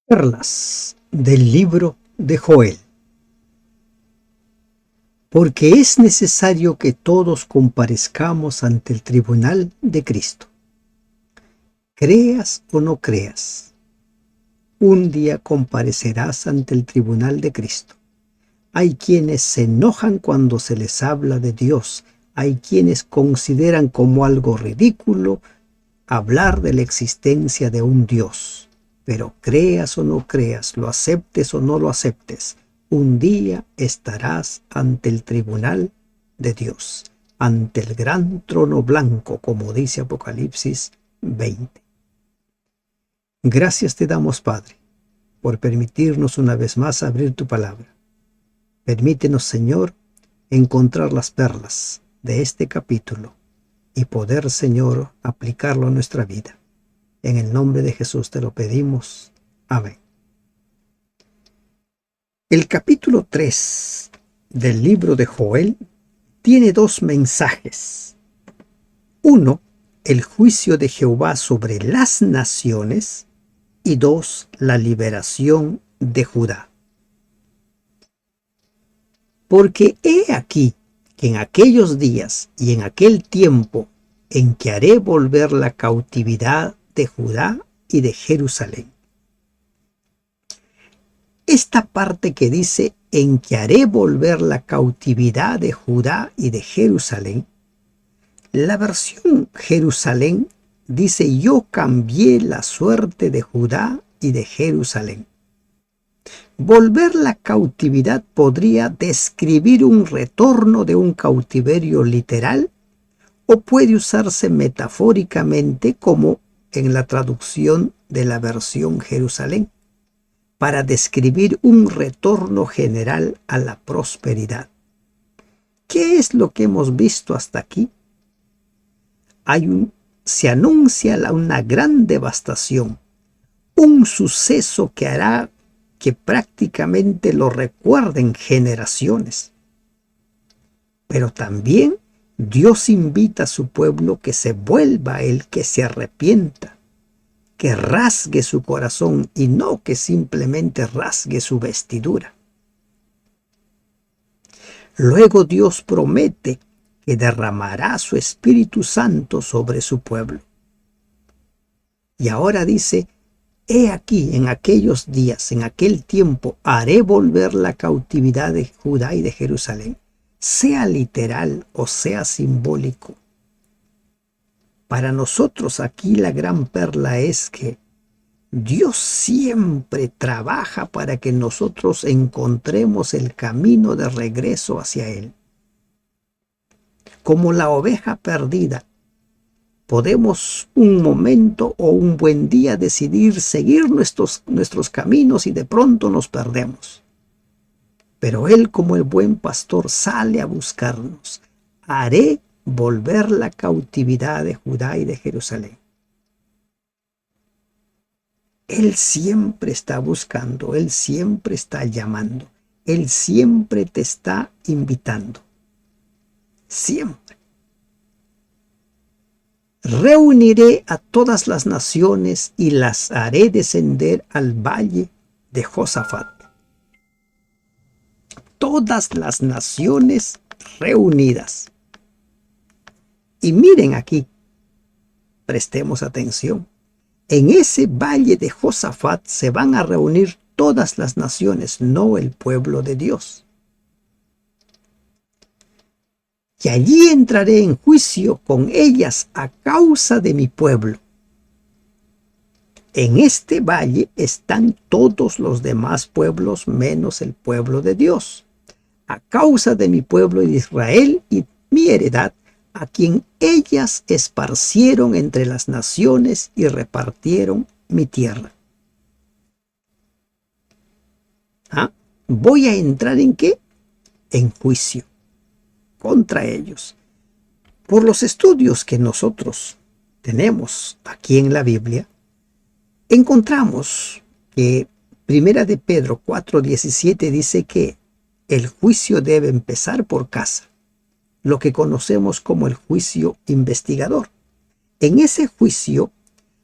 Perlas del libro de Joel. Porque es necesario que todos comparezcamos ante el tribunal de Cristo. Creas o no creas, un día comparecerás ante el tribunal de Cristo. Hay quienes se enojan cuando se les habla de Dios. Hay quienes consideran como algo ridículo hablar de la existencia de un Dios. Pero creas o no creas, lo aceptes o no lo aceptes, un día estarás ante el tribunal de Dios, ante el gran trono blanco, como dice Apocalipsis 20. Gracias te damos, Padre, por permitirnos una vez más abrir tu palabra. Permítenos, Señor, encontrar las perlas de este capítulo y poder, Señor, aplicarlo a nuestra vida. En el nombre de Jesús te lo pedimos. Amén. El capítulo 3 del libro de Joel tiene dos mensajes. Uno, el juicio de Jehová sobre las naciones, y dos, la liberación de Judá. Porque he aquí que en aquellos días y en aquel tiempo en que haré volver la cautividad de Judá y de Jerusalén. Esta parte que dice en que haré volver la cautividad de Judá y de Jerusalén, la versión Jerusalén dice yo cambié la suerte de Judá y de Jerusalén. Volver la cautividad podría describir un retorno de un cautiverio literal o puede usarse metafóricamente como en la traducción de la versión Jerusalén, para describir un retorno general a la prosperidad. ¿Qué es lo que hemos visto hasta aquí? Se anuncia una gran devastación, un suceso que hará que prácticamente lo recuerden generaciones. Pero también Dios invita a su pueblo que se vuelva a Él, que se arrepienta, que rasgue su corazón y no que simplemente rasgue su vestidura. Luego Dios promete que derramará su Espíritu Santo sobre su pueblo. Y ahora dice, he aquí en aquellos días, en aquel tiempo, haré volver la cautividad de Judá y de Jerusalén, sea literal o sea simbólico. Para nosotros aquí la gran perla es que Dios siempre trabaja para que nosotros encontremos el camino de regreso hacia Él. Como la oveja perdida, podemos un momento o un buen día decidir seguir nuestros caminos y de pronto nos perdemos. Pero Él, como el buen pastor, sale a buscarnos. Haré volver la cautividad de Judá y de Jerusalén. Él siempre está buscando, Él siempre está llamando, Él siempre te está invitando. Siempre. Reuniré a todas las naciones y las haré descender al valle de Josafat. Todas las naciones reunidas. Y miren aquí, prestemos atención. En ese valle de Josafat se van a reunir todas las naciones, no el pueblo de Dios. Y allí entraré en juicio con ellas a causa de mi pueblo. En este valle están todos los demás pueblos menos el pueblo de Dios, a causa de mi pueblo de Israel y mi heredad, a quien ellas esparcieron entre las naciones y repartieron mi tierra. Voy a entrar ¿en qué? En juicio contra ellos. Por los estudios que nosotros tenemos aquí en la Biblia, encontramos que Primera de Pedro 4:17 dice que el juicio debe empezar por casa, lo que conocemos como el juicio investigador. En ese juicio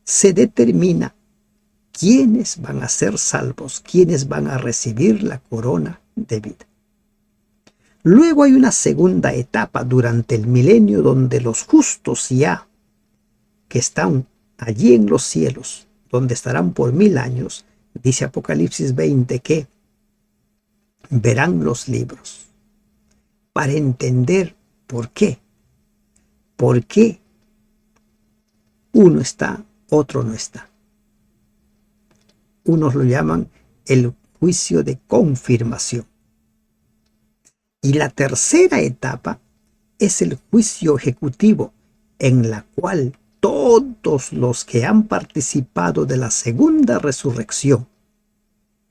se determina ¿quiénes van a ser salvos? ¿Quiénes van a recibir la corona de vida? Luego hay una segunda etapa durante el milenio donde los justos ya que están allí en los cielos, donde estarán por 1000 años, dice Apocalipsis 20 que verán los libros para entender por qué. ¿Por qué uno está, otro no está? Unos lo llaman el juicio de confirmación. Y la tercera etapa es el juicio ejecutivo, en la cual todos los que han participado de la segunda resurrección,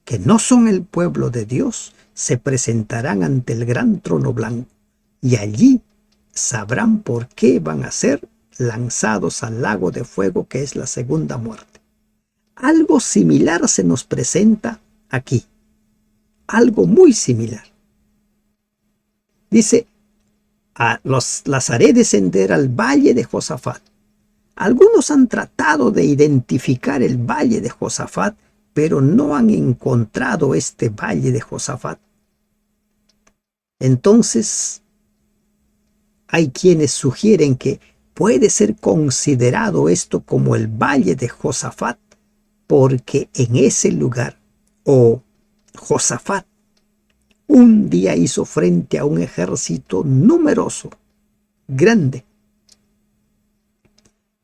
que no son el pueblo de Dios, se presentarán ante el gran trono blanco y allí sabrán por qué van a ser lanzados al lago de fuego, que es la segunda muerte. Algo similar se nos presenta aquí, algo muy similar. Dice, las haré descender al valle de Josafat. Algunos han tratado de identificar el valle de Josafat, pero no han encontrado este valle de Josafat. Entonces, hay quienes sugieren que puede ser considerado esto como el valle de Josafat, porque en ese lugar, Josafat, un día hizo frente a un ejército numeroso, grande,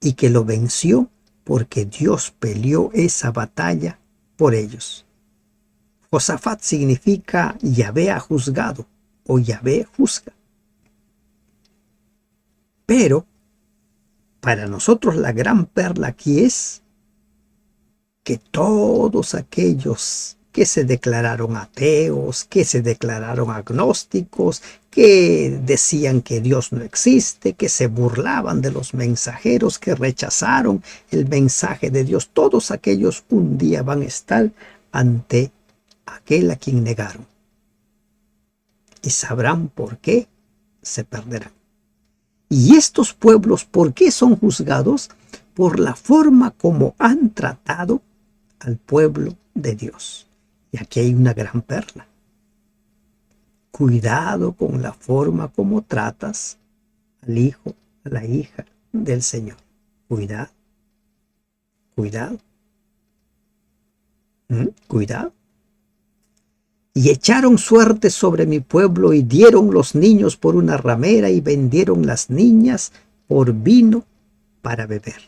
y que lo venció porque Dios peleó esa batalla por ellos. Josafat significa Yahvé ha juzgado o Yahvé juzga. Pero para nosotros la gran perla aquí es que todos aquellos que se declararon ateos, que se declararon agnósticos, que decían que Dios no existe, que se burlaban de los mensajeros, que rechazaron el mensaje de Dios, todos aquellos un día van a estar ante aquel a quien negaron. Y sabrán por qué se perderán. Y estos pueblos, ¿por qué son juzgados? Por la forma como han tratado al pueblo de Dios. Y aquí hay una gran perla. Cuidado con la forma como tratas al hijo, a la hija del Señor. Cuidado. Cuidado. Cuidado. Y echaron suerte sobre mi pueblo y dieron los niños por una ramera y vendieron las niñas por vino para beber.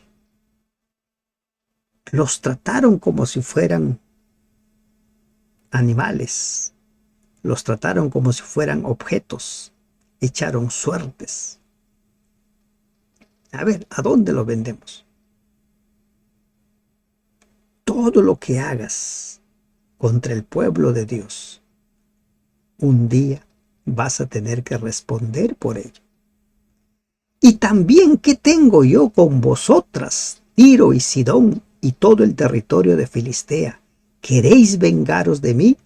Los trataron como si fueran animales. Los trataron como si fueran objetos. Echaron suertes. A ver, ¿a dónde lo vendemos? Todo lo que hagas contra el pueblo de Dios, un día vas a tener que responder por ello. Y también, ¿qué tengo yo con vosotras, Tiro y Sidón y todo el territorio de Filistea? ¿Queréis vengaros de mí?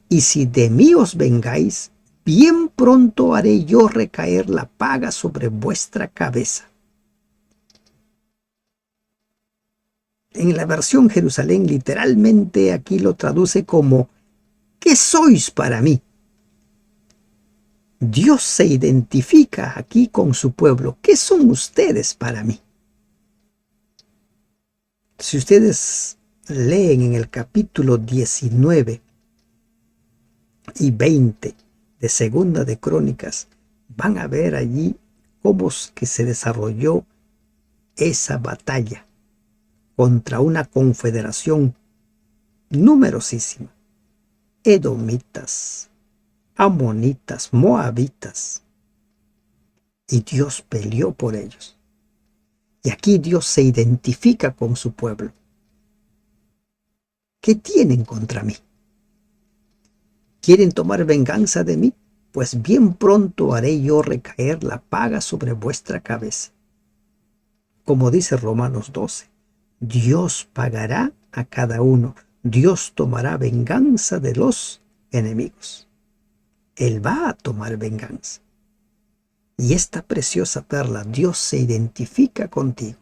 Y si de mí os vengáis, bien pronto haré yo recaer la paga sobre vuestra cabeza. En la versión Jerusalén, literalmente aquí lo traduce como, ¿qué sois para mí? Dios se identifica aquí con su pueblo. ¿Qué son ustedes para mí? Si ustedes leen en el capítulo 19 y 20 de Segunda de Crónicas, van a ver allí cómo que se desarrolló esa batalla contra una confederación numerosísima. Edomitas, amonitas, moabitas. Y Dios peleó por ellos. Y aquí Dios se identifica con su pueblo. ¿Qué tienen contra mí? ¿Quieren tomar venganza de mí? Pues bien pronto haré yo recaer la paga sobre vuestra cabeza. Como dice Romanos 12, Dios pagará a cada uno. Dios tomará venganza de los enemigos. Él va a tomar venganza. Y esta preciosa perla, Dios se identifica contigo.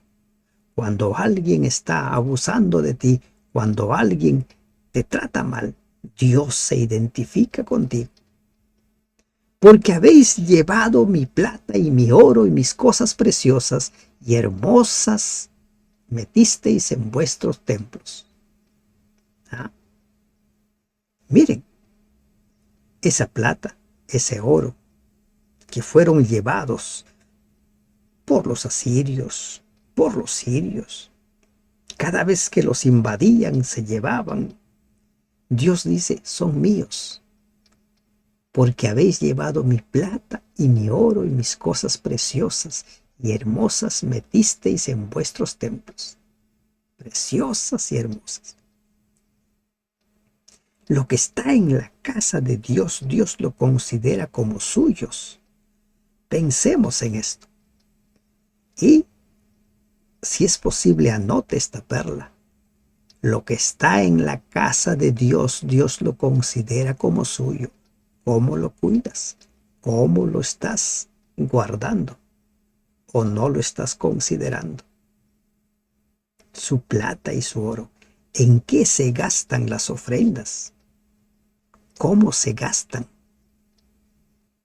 Cuando alguien está abusando de ti, cuando alguien te trata mal, Dios se identifica contigo. Porque habéis llevado mi plata y mi oro y mis cosas preciosas y hermosas metisteis en vuestros templos. ¿Ah? Miren, esa plata, ese oro, que fueron llevados por los asirios, por los sirios. Cada vez que los invadían, se llevaban. Dios dice, son míos, porque habéis llevado mi plata y mi oro y mis cosas preciosas y hermosas metisteis en vuestros templos. Preciosas y hermosas. Lo que está en la casa de Dios, Dios lo considera como suyos. Pensemos en esto. Y, si es posible, anote esta perla. Lo que está en la casa de Dios, Dios lo considera como suyo. ¿Cómo lo cuidas? ¿Cómo lo estás guardando? ¿O no lo estás considerando? Su plata y su oro. ¿En qué se gastan las ofrendas? ¿Cómo se gastan?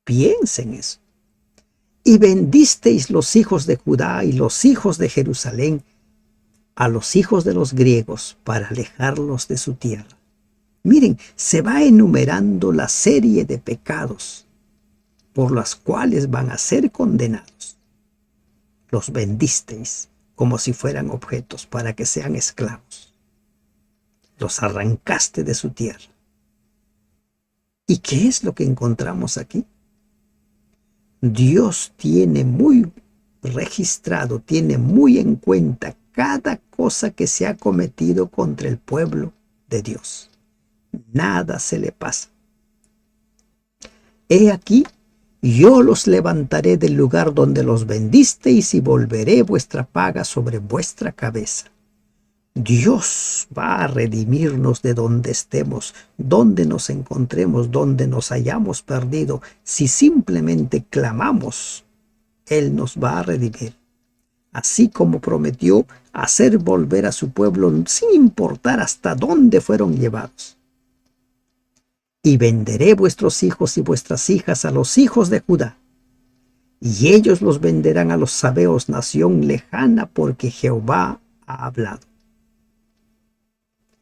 Piensen en eso. Y bendisteis los hijos de Judá y los hijos de Jerusalén a los hijos de los griegos para alejarlos de su tierra. Miren, se va enumerando la serie de pecados por las cuales van a ser condenados. Los bendisteis como si fueran objetos para que sean esclavos. Los arrancaste de su tierra. ¿Y qué es lo que encontramos aquí? Dios tiene muy registrado, tiene muy en cuenta cada cosa que se ha cometido contra el pueblo de Dios. Nada se le pasa. He aquí, yo los levantaré del lugar donde los bendisteis y volveré vuestra paga sobre vuestra cabeza. Dios va a redimirnos de donde estemos, donde nos encontremos, donde nos hayamos perdido. Si simplemente clamamos, Él nos va a redimir. Así como prometió hacer volver a su pueblo sin importar hasta dónde fueron llevados. Y venderé vuestros hijos y vuestras hijas a los hijos de Judá, y ellos los venderán a los sabeos, nación lejana, porque Jehová ha hablado.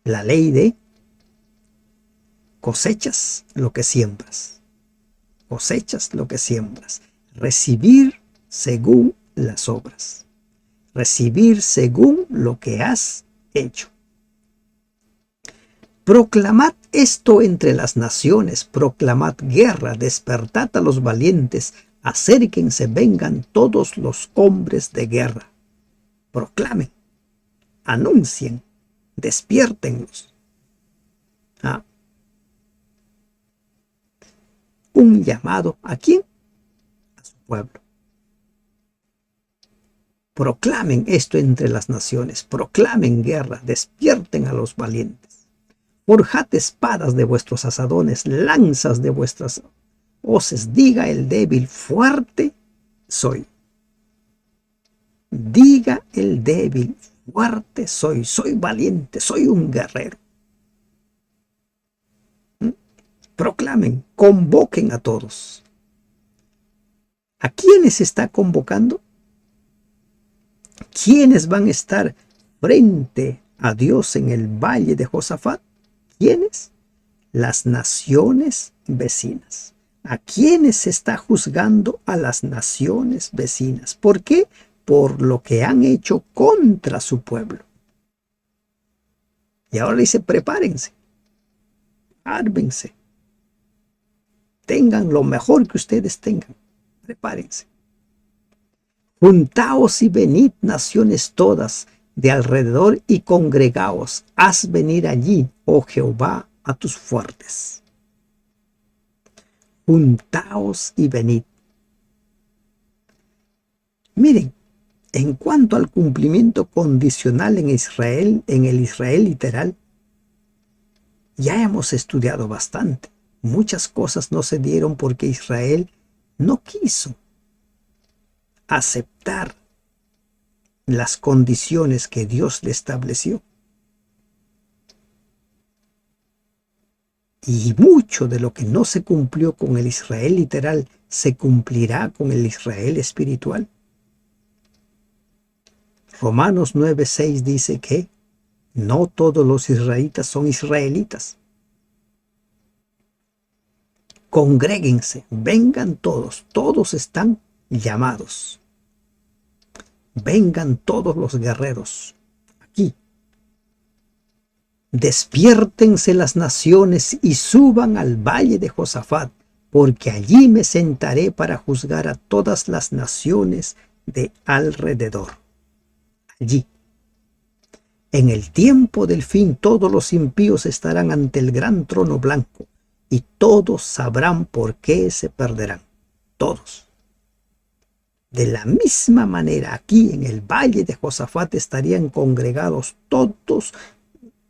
La ley de cosechas lo que siembras. Cosechas lo que siembras. Recibir según las obras. Recibir según lo que has hecho. Proclamad esto entre las naciones, proclamad guerra, despertad a los valientes, acérquense, vengan todos los hombres de guerra. Proclamen, anuncien, despiértenlos. Un llamado, ¿a quién? A su pueblo. Proclamen esto entre las naciones, proclamen guerra, despierten a los valientes. Forjad espadas de vuestros asadones, lanzas de vuestras hoces. Diga el débil, fuerte soy. Diga el débil, fuerte soy, soy valiente, soy un guerrero. Proclamen, convoquen a todos. ¿A quiénes está convocando? ¿Quiénes van a estar frente a Dios en el valle de Josafat? ¿Quiénes? Las naciones vecinas. ¿A quiénes se está juzgando? A las naciones vecinas. ¿Por qué? Por lo que han hecho contra su pueblo. Y ahora dice, prepárense, ármense, tengan lo mejor que ustedes tengan, prepárense. Juntaos y venid, naciones todas de alrededor, y congregaos, haz venir allí, oh Jehová, a tus fuertes. Juntaos y venid. Miren, en cuanto al cumplimiento condicional en Israel, en el Israel literal, ya hemos estudiado bastante. Muchas cosas no se dieron porque Israel no quiso aceptar las condiciones que Dios le estableció. Y mucho de lo que no se cumplió con el Israel literal se cumplirá con el Israel espiritual. Romanos 9:6 dice que no todos los israelitas son israelitas. Congréguense, vengan todos, todos están llamados. Vengan todos los guerreros aquí. Despiértense las naciones y suban al valle de Josafat, porque allí me sentaré para juzgar a todas las naciones de alrededor. Allí. En el tiempo del fin todos los impíos estarán ante el gran trono blanco y todos sabrán por qué se perderán. Todos. De la misma manera, aquí en el valle de Josafat estarían congregados todos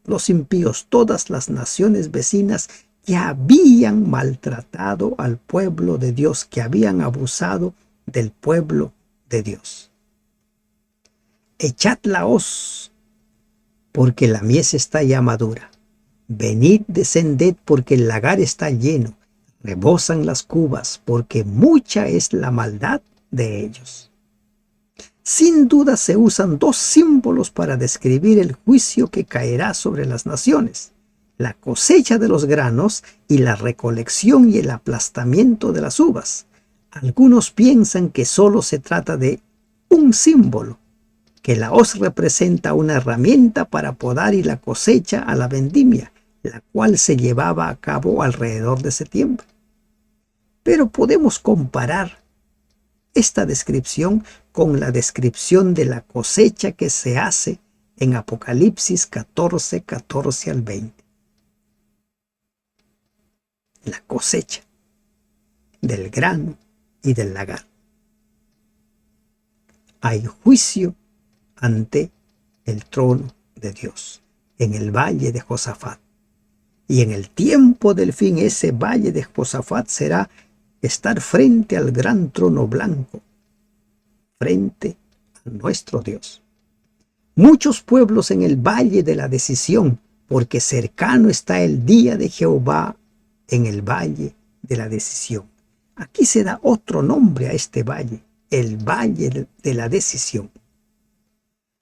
los impíos, todas las naciones vecinas que habían maltratado al pueblo de Dios, que habían abusado del pueblo de Dios. Echad la hoz, porque la mies está ya madura. Venid, descended, porque el lagar está lleno. Rebosan las cubas, porque mucha es la maldad de ellos. Sin duda se usan dos símbolos para describir el juicio que caerá sobre las naciones: la cosecha de los granos y la recolección y el aplastamiento de las uvas. Algunos piensan que solo se trata de un símbolo, que la hoz representa una herramienta para podar y la cosecha a la vendimia, la cual se llevaba a cabo alrededor de septiembre. Pero podemos comparar esta descripción con la descripción de la cosecha que se hace en Apocalipsis 14, 14 al 20. La cosecha del grano y del lagar. Hay juicio ante el trono de Dios en el valle de Josafat. Y en el tiempo del fin ese valle de Josafat será estar frente al gran trono blanco, frente a nuestro Dios. Muchos pueblos en el valle de la decisión, porque cercano está el día de Jehová en el valle de la decisión. Aquí se da otro nombre a este valle, el valle de la decisión.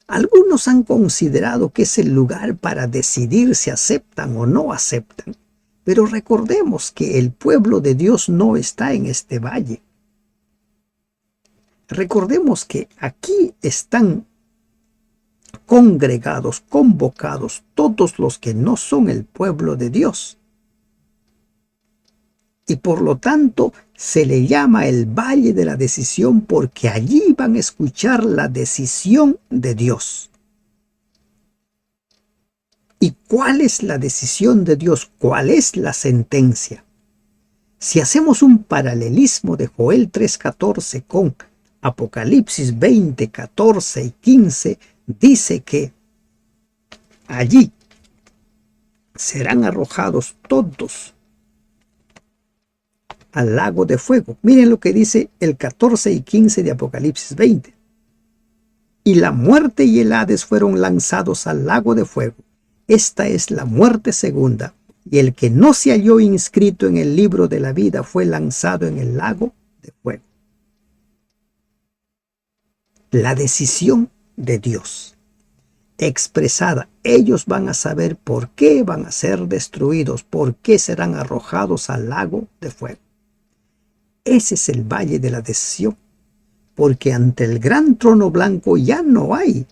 Algunos han considerado que es el lugar para decidir si aceptan o no aceptan. Pero recordemos que el pueblo de Dios no está en este valle. Recordemos que aquí están congregados, convocados todos los que no son el pueblo de Dios. Y por lo tanto se le llama el valle de la decisión, porque allí van a escuchar la decisión de Dios. ¿Y cuál es la decisión de Dios? ¿Cuál es la sentencia? Si hacemos un paralelismo de Joel 3:14 con Apocalipsis 20, 14 y 15, dice que allí serán arrojados todos al lago de fuego. Miren lo que dice el 14 y 15 de Apocalipsis 20. Y la muerte y el Hades fueron lanzados al lago de fuego. Esta es la muerte segunda, y el que no se halló inscrito en el libro de la vida fue lanzado en el lago de fuego. La decisión de Dios expresada. Ellos van a saber por qué van a ser destruidos, por qué serán arrojados al lago de fuego. Ese es el valle de la decisión, porque ante el gran trono blanco ya no hay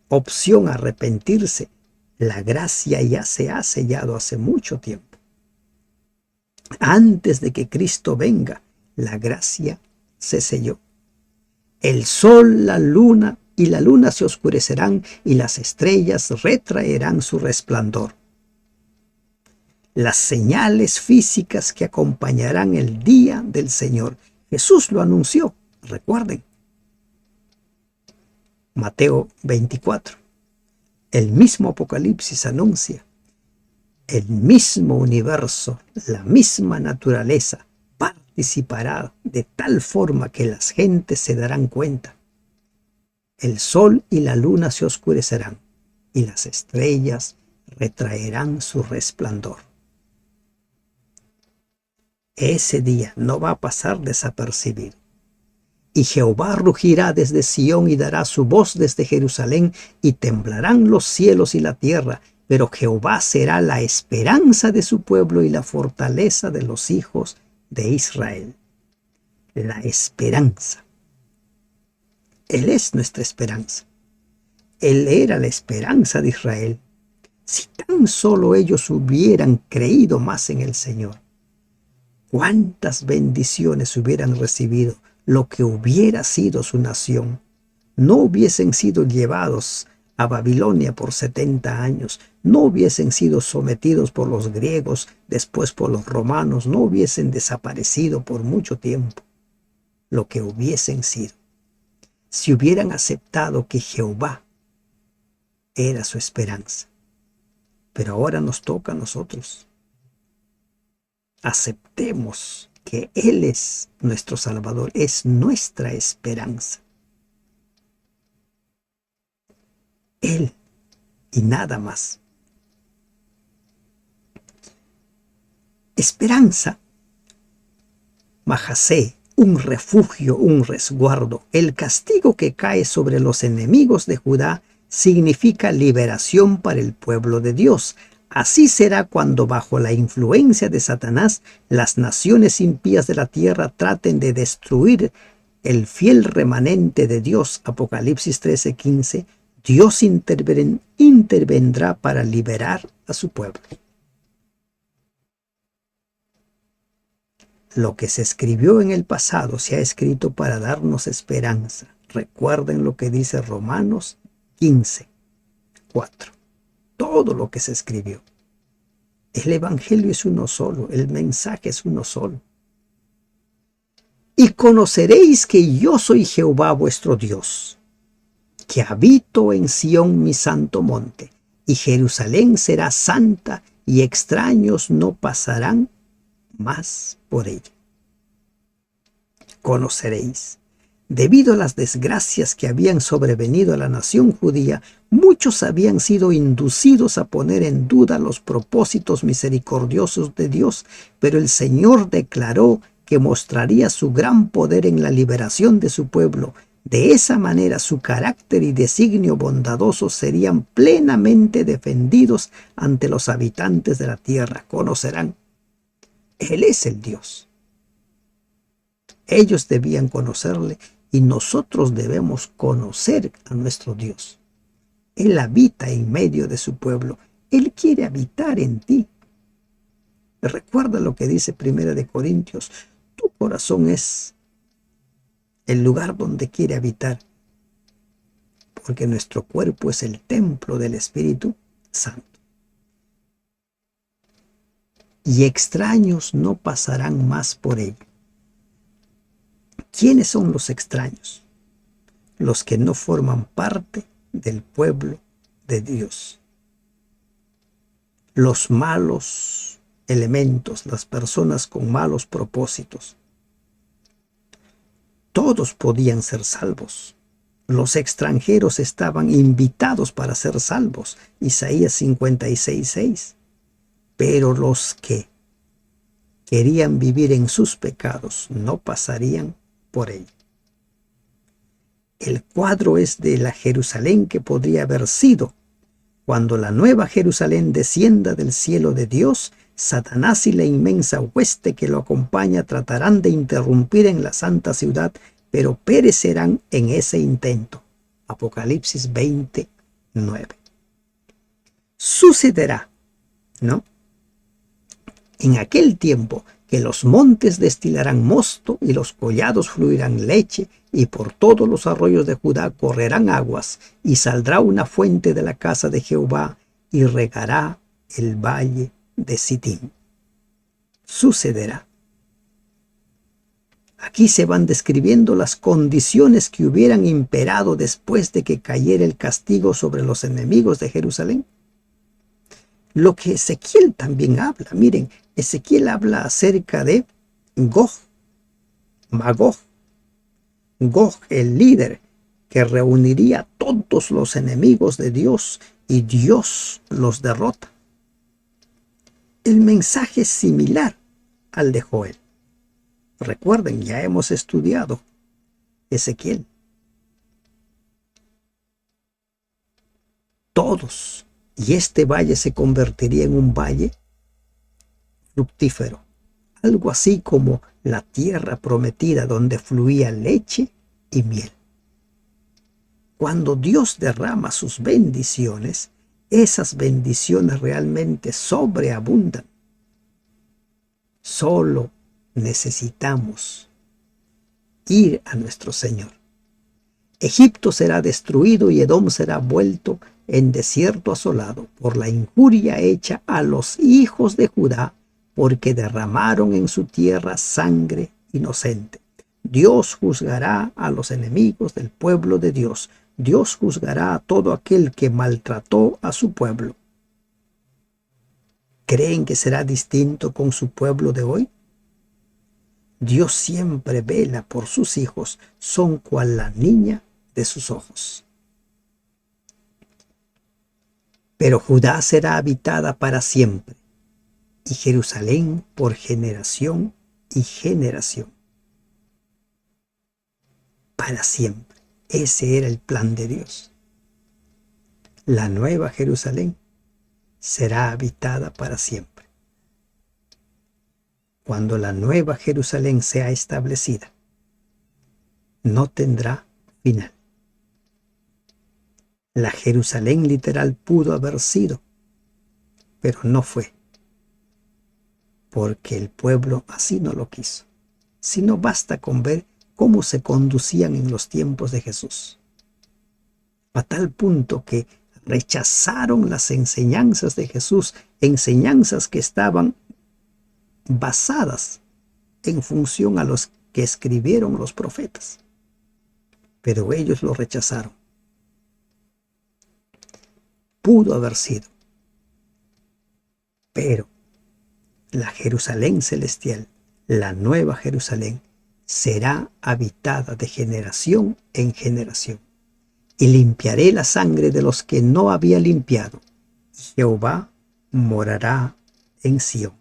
opción a arrepentirse. La gracia ya se ha sellado hace mucho tiempo. Antes de que Cristo venga, la gracia se selló. El sol, la luna se oscurecerán y las estrellas retraerán su resplandor. Las señales físicas que acompañarán el día del Señor. Jesús lo anunció, recuerden. Mateo 24. El mismo Apocalipsis anuncia. El mismo universo, la misma naturaleza participará de tal forma que las gentes se darán cuenta. El sol y la luna se oscurecerán y las estrellas retraerán su resplandor. Ese día no va a pasar desapercibido. Y Jehová rugirá desde Sión y dará su voz desde Jerusalén, y temblarán los cielos y la tierra, pero Jehová será la esperanza de su pueblo y la fortaleza de los hijos de Israel. La esperanza. Él es nuestra esperanza. Él era la esperanza de Israel. Si tan solo ellos hubieran creído más en el Señor, cuántas bendiciones hubieran recibido, lo que hubiera sido su nación. No hubiesen sido llevados a Babilonia por 70 años, no hubiesen sido sometidos por los griegos, después por los romanos, no hubiesen desaparecido por mucho tiempo. Lo que hubiesen sido, si hubieran aceptado que Jehová era su esperanza. Pero ahora nos toca a nosotros. Aceptemos que Él es nuestro Salvador, es nuestra esperanza. Él y nada más. Esperanza, Mahasé, un refugio, un resguardo. El castigo que cae sobre los enemigos de Judá significa liberación para el pueblo de Dios. Así será cuando bajo la influencia de Satanás las naciones impías de la tierra traten de destruir el fiel remanente de Dios. Apocalipsis 13:15. Dios intervendrá para liberar a su pueblo. Lo que se escribió en el pasado se ha escrito para darnos esperanza. Recuerden lo que dice Romanos 15:4. Todo lo que se escribió. El evangelio es uno solo, el mensaje es uno solo. Y conoceréis que yo soy Jehová vuestro Dios, que habito en Sión mi santo monte, y Jerusalén será santa, y extraños no pasarán más por ella. Conoceréis. Debido a las desgracias que habían sobrevenido a la nación judía, muchos habían sido inducidos a poner en duda los propósitos misericordiosos de Dios, pero el Señor declaró que mostraría su gran poder en la liberación de su pueblo. De esa manera su carácter y designio bondadoso serían plenamente defendidos ante los habitantes de la tierra. Conocerán. Él es el Dios. Ellos debían conocerle y nosotros debemos conocer a nuestro Dios. Él habita en medio de su pueblo. Él quiere habitar en ti. Recuerda lo que dice 1 Corintios. Tu corazón es el lugar donde quiere habitar, porque nuestro cuerpo es el templo del Espíritu Santo. Y extraños no pasarán más por ello. ¿Quiénes son los extraños? Los que no forman parte del pueblo de Dios. Los malos elementos, las personas con malos propósitos. Todos podían ser salvos. Los extranjeros estaban invitados para ser salvos. Isaías 56:6. Pero los que querían vivir en sus pecados no pasarían por él. El cuadro es de la Jerusalén que podría haber sido. Cuando la nueva Jerusalén descienda del cielo de Dios, Satanás y la inmensa hueste que lo acompaña tratarán de interrumpir en la santa ciudad, pero perecerán en ese intento. Apocalipsis 20:9. Sucederá, ¿no?, en aquel tiempo que los montes destilarán mosto y los collados fluirán leche, y por todos los arroyos de Judá correrán aguas, y saldrá una fuente de la casa de Jehová y regará el valle de Sitín. Sucederá. Aquí se van describiendo las condiciones que hubieran imperado después de que cayera el castigo sobre los enemigos de Jerusalén. Lo que Ezequiel también habla. Miren, Ezequiel habla acerca de Gog, Magog. Gog, el líder que reuniría a todos los enemigos de Dios y Dios los derrota. El mensaje es similar al de Joel. Recuerden, ya hemos estudiado Ezequiel. Todos. Y este valle se convertiría en un valle fructífero. Algo así como la tierra prometida donde fluía leche y miel. Cuando Dios derrama sus bendiciones, esas bendiciones realmente sobreabundan. Solo necesitamos ir a nuestro Señor. Egipto será destruido y Edom será vuelto en desierto asolado por la injuria hecha a los hijos de Judá, porque derramaron en su tierra sangre inocente. Dios juzgará a los enemigos del pueblo de Dios. Dios juzgará a todo aquel que maltrató a su pueblo. ¿Creen que será distinto con su pueblo de hoy? Dios siempre vela por sus hijos, son cual la niña de sus ojos. Pero Judá será habitada para siempre, y Jerusalén por generación y generación. Para siempre. Ese era el plan de Dios. La nueva Jerusalén será habitada para siempre. Cuando la nueva Jerusalén sea establecida, no tendrá final. La Jerusalén literal pudo haber sido, pero no fue, porque el pueblo así no lo quiso. Si no basta con ver cómo se conducían en los tiempos de Jesús, a tal punto que rechazaron las enseñanzas de Jesús, enseñanzas que estaban basadas en función a los que escribieron los profetas, pero ellos lo rechazaron. Pudo haber sido, pero la Jerusalén celestial, la nueva Jerusalén, será habitada de generación en generación. Y limpiaré la sangre de los que no había limpiado, y Jehová morará en Sión.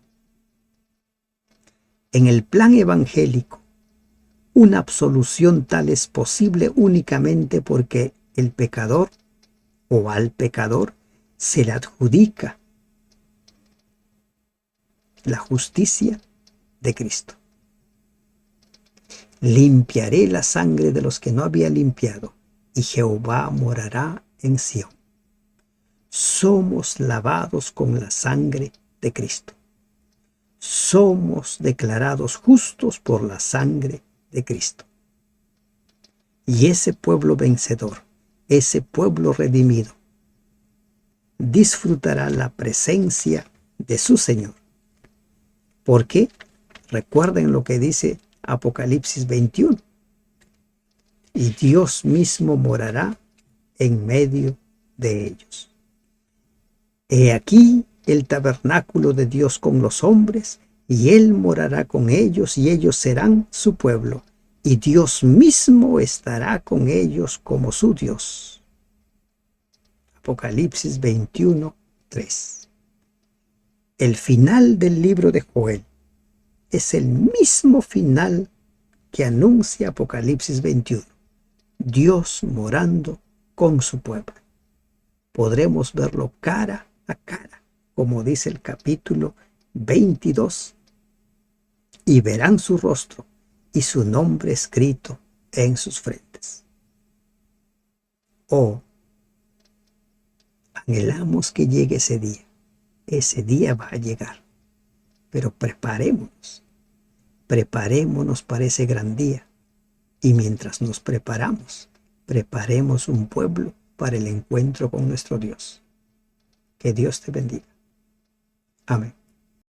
En el plan evangélico, una absolución tal es posible únicamente porque el pecador o al pecador se le adjudica la justicia de Cristo. Limpiaré la sangre de los que no había limpiado, y Jehová morará en Sión. Somos lavados con la sangre de Cristo. Somos declarados justos por la sangre de Cristo. Y ese pueblo vencedor, ese pueblo redimido, disfrutará la presencia de su Señor. ¿Por qué? Recuerden lo que dice Apocalipsis 21. Y Dios mismo morará en medio de ellos. He aquí el tabernáculo de Dios con los hombres, y Él morará con ellos, y ellos serán su pueblo, y Dios mismo estará con ellos como su Dios. Apocalipsis 21, 3. El final del libro de Joel es el mismo final que anuncia Apocalipsis 21. Dios morando con su pueblo. Podremos verlo cara a cara, como dice el capítulo 22, y verán su rostro y su nombre escrito en sus frentes. Oh, anhelamos que llegue ese día. Ese día va a llegar, pero preparémonos para ese gran día. Y mientras nos preparamos, preparemos un pueblo para el encuentro con nuestro Dios. Que Dios te bendiga. Amén.